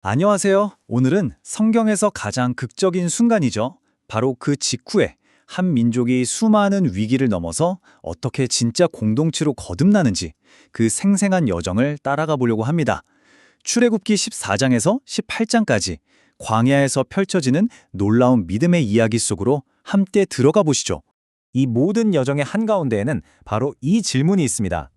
안녕하세요. 오늘은 성경에서 가장 극적인 순간이죠. 바로 그 직후에 한 민족이 수많은 위기를 넘어서 어떻게 진짜 공동체로 거듭나는지 그 생생한 여정을 따라가 보려고 합니다. 출애굽기 14장에서 18장까지 광야에서 펼쳐지는 놀라운 믿음의 이야기 속으로 함께 들어가 보시죠. 이 모든 여정의 한가운데에는 바로 이 질문이 있습니다.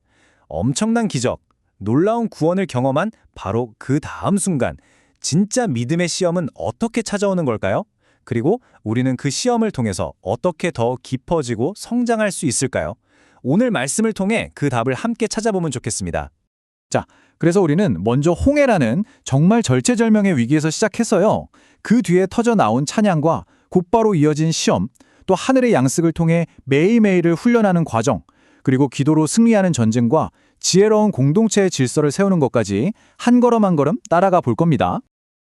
엄청난 기적, 놀라운 구원을 경험한 바로 그 다음 순간, 진짜 믿음의 시험은 어떻게 찾아오는 걸까요? 그리고 우리는 그 시험을 통해서 어떻게 더 깊어지고 성장할 수 있을까요? 오늘 말씀을 통해 그 답을 함께 찾아보면 좋겠습니다. 그래서 우리는 먼저 홍해라는 정말 절체절명의 위기에서 시작했어요. 그 뒤에 터져 나온 찬양과 곧바로 이어진 시험, 또 하늘의 양식을 통해 매일매일을 훈련하는 과정, 그리고 기도로 승리하는 전쟁과 지혜로운 공동체의 질서를 세우는 것까지 한 걸음 한 걸음 따라가 볼 겁니다.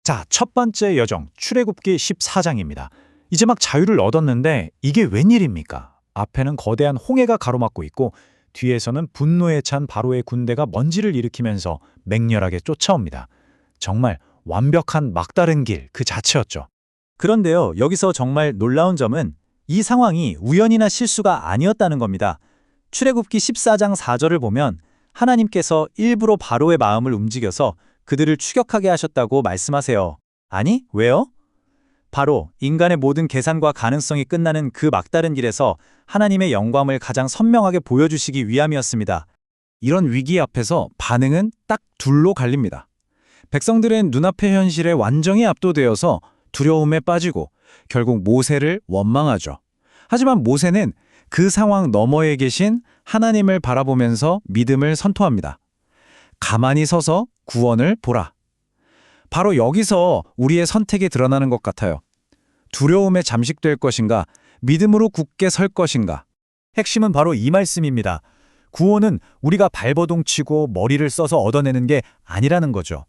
자, 첫 번째 여정, 출애굽기 14장입니다. 이제 막 자유를 얻었는데 이게 웬일입니까? 앞에는 거대한 홍해가 가로막고 있고 뒤에서는 분노에 찬 바로의 군대가 먼지를 일으키면서 맹렬하게 쫓아옵니다. 정말 완벽한 막다른 길 그 자체였죠. 그런데요, 여기서 정말 놀라운 점은 이 상황이 우연이나 실수가 아니었다는 겁니다. 출애굽기 14장 4절을 보면 하나님께서 일부러 바로의 마음을 움직여서 그들을 추격하게 하셨다고 말씀하세요. 아니, 왜요? 바로 인간의 모든 계산과 가능성이 끝나는 그 막다른 길에서 하나님의 영광을 가장 선명하게 보여주시기 위함이었습니다. 이런 위기 앞에서 반응은 딱 둘로 갈립니다. 백성들은 눈앞의 현실에 완전히 압도되어서 두려움에 빠지고 결국 모세를 원망하죠. 하지만 모세는 그 상황 너머에 계신 하나님을 바라보면서 믿음을 선포합니다. 가만히 서서 구원을 보라. 바로 여기서 우리의 선택이 드러나는 것 같아요. 두려움에 잠식될 것인가, 믿음으로 굳게 설 것인가. 핵심은 바로 이 말씀입니다. 구원은 우리가 발버둥 치고 머리를 써서 얻어내는 게 아니라는 거죠.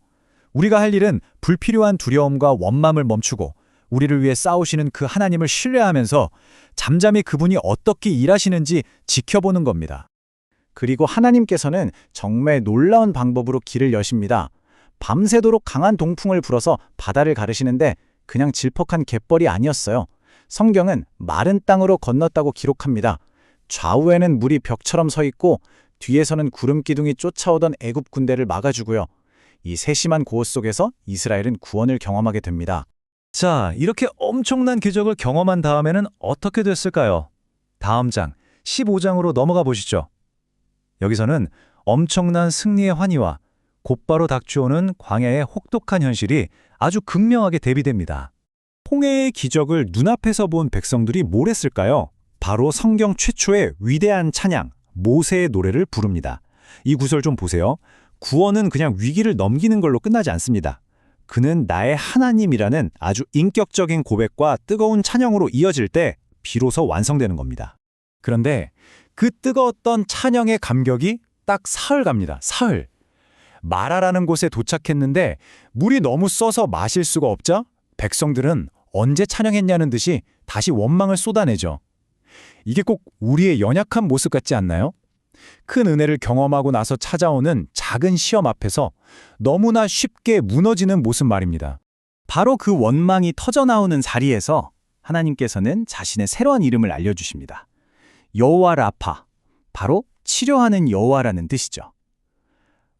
우리가 할 일은 불필요한 두려움과 원망을 멈추고 우리를 위해 싸우시는 그 하나님을 신뢰하면서 잠잠히 그분이 어떻게 일하시는지 지켜보는 겁니다. 그리고 하나님께서는 정말 놀라운 방법으로 길을 여십니다. 밤새도록 강한 동풍을 불어서 바다를 가르시는데 그냥 질퍽한 갯벌이 아니었어요. 성경은 마른 땅으로 건넜다고 기록합니다. 좌우에는 물이 벽처럼 서 있고 뒤에서는 구름 기둥이 쫓아오던 애굽 군대를 막아주고요. 이 세심한 고호 속에서 이스라엘은 구원을 경험하게 됩니다. 자, 이렇게 엄청난 기적을 경험한 다음에는 어떻게 됐을까요? 다음 장, 15장으로 넘어가 보시죠. 여기서는 엄청난 승리의 환희와 곧바로 닥쳐오는 광야의 혹독한 현실이 아주 극명하게 대비됩니다. 홍해의 기적을 눈앞에서 본 백성들이 뭘 했을까요? 바로 성경 최초의 위대한 찬양, 모세의 노래를 부릅니다. 이 구절 좀 보세요. 구원은 그냥 위기를 넘기는 걸로 끝나지 않습니다. 그는 나의 하나님이라는 아주 인격적인 고백과 뜨거운 찬양으로 이어질 때 비로소 완성되는 겁니다. 그런데 그 뜨거웠던 찬양의 감격이 딱 사흘 갑니다. 사흘. 마라라는 곳에 도착했는데 물이 너무 써서 마실 수가 없자 백성들은 언제 찬양했냐는 듯이 다시 원망을 쏟아내죠. 이게 꼭 우리의 연약한 모습 같지 않나요? 큰 은혜를 경험하고 나서 찾아오는 작은 시험 앞에서 너무나 쉽게 무너지는 모습 말입니다. 바로 그 원망이 터져 나오는 자리에서 하나님께서는 자신의 새로운 이름을 알려주십니다. 여호와 라파, 바로 치료하는 여호와라는 뜻이죠.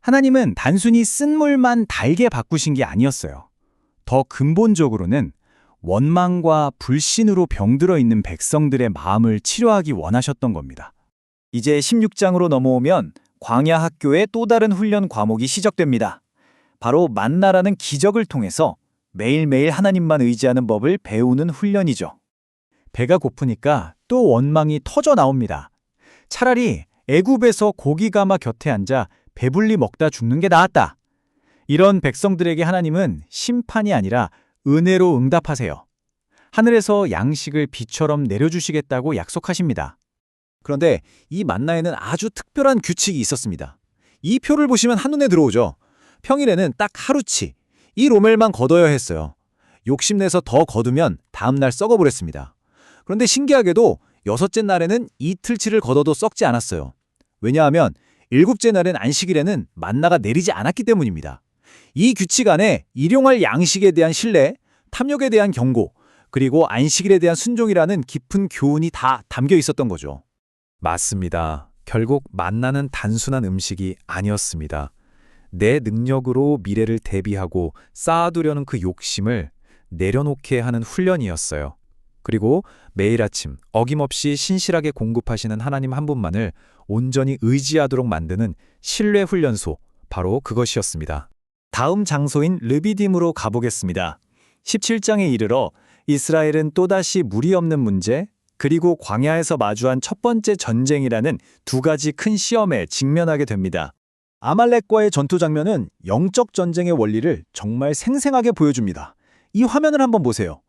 하나님은 단순히 쓴 물만 달게 바꾸신 게 아니었어요. 더 근본적으로는 원망과 불신으로 병들어 있는 백성들의 마음을 치료하기 원하셨던 겁니다. 이제 16장으로 넘어오면 광야 학교의 또 다른 훈련 과목이 시작됩니다. 바로 만나라는 기적을 통해서 매일매일 하나님만 의지하는 법을 배우는 훈련이죠. 배가 고프니까 또 원망이 터져 나옵니다. 차라리 애굽에서 고기 가마 곁에 앉아 배불리 먹다 죽는 게 나았다. 이런 백성들에게 하나님은 심판이 아니라 은혜로 응답하세요. 하늘에서 양식을 비처럼 내려주시겠다고 약속하십니다. 그런데 이 만나에는 아주 특별한 규칙이 있었습니다. 이 표를 보시면 한눈에 들어오죠. 평일에는 딱 하루치, 이 로멜만 걷어야 했어요. 욕심내서 더 거두면 다음날 썩어버렸습니다. 그런데 신기하게도 여섯째 날에는 이틀치를 걷어도 썩지 않았어요. 왜냐하면 일곱째 날엔 안식일에는 만나가 내리지 않았기 때문입니다. 이 규칙 안에 일용할 양식에 대한 신뢰, 탐욕에 대한 경고, 그리고 안식일에 대한 순종이라는 깊은 교훈이 다 담겨 있었던 거죠. 맞습니다. 결국 만나는 단순한 음식이 아니었습니다. 내 능력으로 미래를 대비하고 쌓아두려는 그 욕심을 내려놓게 하는 훈련이었어요. 그리고 매일 아침 어김없이 신실하게 공급하시는 하나님 한 분만을 온전히 의지하도록 만드는 신뢰 훈련소, 바로 그것이었습니다. 다음 장소인 르비딤으로 가보겠습니다. 17장에 이르러 이스라엘은 또다시 물이 없는 문제, 그리고 광야에서 마주한 첫 번째 전쟁이라는 두 가지 큰 시험에 직면하게 됩니다. 아말렉과의 전투 장면은 영적 전쟁의 원리를 정말 생생하게 보여줍니다. 이 화면을 한번 보세요.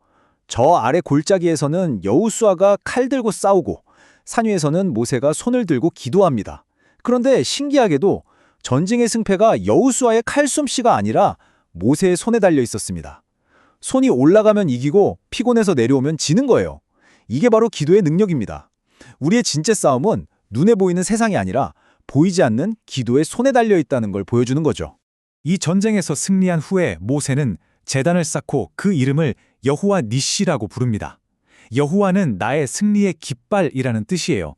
저 아래 골짜기에서는 여호수아가 칼 들고 싸우고 산 위에서는 모세가 손을 들고 기도합니다. 그런데 신기하게도 전쟁의 승패가 여호수아의 칼솜씨가 아니라 모세의 손에 달려 있었습니다. 손이 올라가면 이기고 피곤해서 내려오면 지는 거예요. 이게 바로 기도의 능력입니다. 우리의 진짜 싸움은 눈에 보이는 세상이 아니라 보이지 않는 기도의 손에 달려 있다는 걸 보여주는 거죠. 이 전쟁에서 승리한 후에 모세는 제단을 쌓고 그 이름을 여호와 니시라고 부릅니다. 여호와는 나의 승리의 깃발이라는 뜻이에요.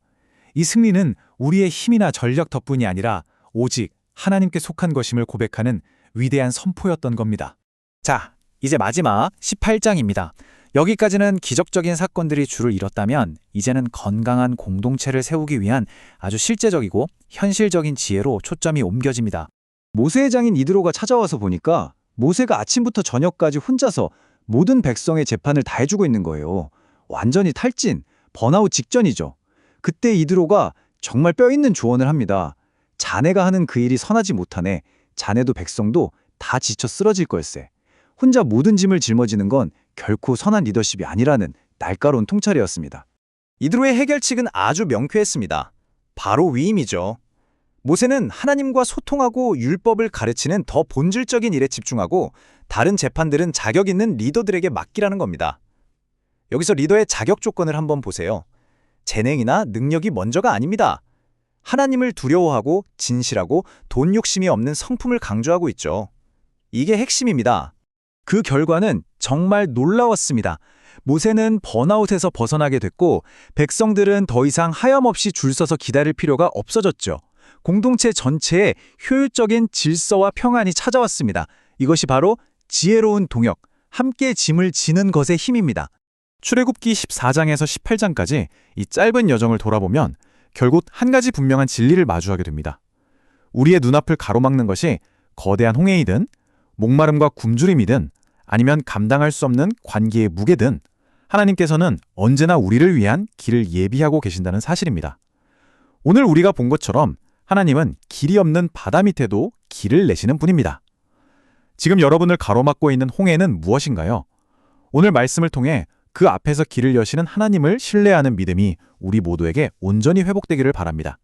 이 승리는 우리의 힘이나 전력 덕분이 아니라 오직 하나님께 속한 것임을 고백하는 위대한 선포였던 겁니다. 자, 이제 마지막 18장입니다. 여기까지는 기적적인 사건들이 줄을 이뤘다면 이제는 건강한 공동체를 세우기 위한 아주 실제적이고 현실적인 지혜로 초점이 옮겨집니다. 모세의 장인 이드로가 찾아와서 보니까 모세가 아침부터 저녁까지 혼자서 모든 백성의 재판을 다 해주고 있는 거예요. 완전히 탈진, 번아웃 직전이죠. 그때 이드로가 정말 뼈있는 조언을 합니다. 자네가 하는 그 일이 선하지 못하네. 자네도 백성도 다 지쳐 쓰러질 걸세. 혼자 모든 짐을 짊어지는 건 결코 선한 리더십이 아니라는 날카로운 통찰이었습니다. 이드로의 해결책은 아주 명쾌했습니다. 바로 위임이죠. 모세는 하나님과 소통하고 율법을 가르치는 더 본질적인 일에 집중하고 다른 재판들은 자격 있는 리더들에게 맡기라는 겁니다. 여기서 리더의 자격 조건을 한번 보세요. 재능이나 능력이 먼저가 아닙니다. 하나님을 두려워하고 진실하고 돈 욕심이 없는 성품을 강조하고 있죠. 이게 핵심입니다. 그 결과는 정말 놀라웠습니다. 모세는 번아웃에서 벗어나게 됐고 백성들은 더 이상 하염없이 줄 서서 기다릴 필요가 없어졌죠. 공동체 전체에 효율적인 질서와 평안이 찾아왔습니다. 이것이 바로 지혜로운 동역, 함께 짐을 지는 것의 힘입니다. 출애굽기 14장에서 18장까지 이 짧은 여정을 돌아보면 결국 한 가지 분명한 진리를 마주하게 됩니다. 우리의 눈앞을 가로막는 것이 거대한 홍해이든 목마름과 굶주림이든 아니면 감당할 수 없는 관계의 무게든 하나님께서는 언제나 우리를 위한 길을 예비하고 계신다는 사실입니다. 오늘 우리가 본 것처럼 하나님은 길이 없는 바다 밑에도 길을 내시는 분입니다. 지금 여러분을 가로막고 있는 홍해는 무엇인가요? 오늘 말씀을 통해 그 앞에서 길을 여시는 하나님을 신뢰하는 믿음이 우리 모두에게 온전히 회복되기를 바랍니다.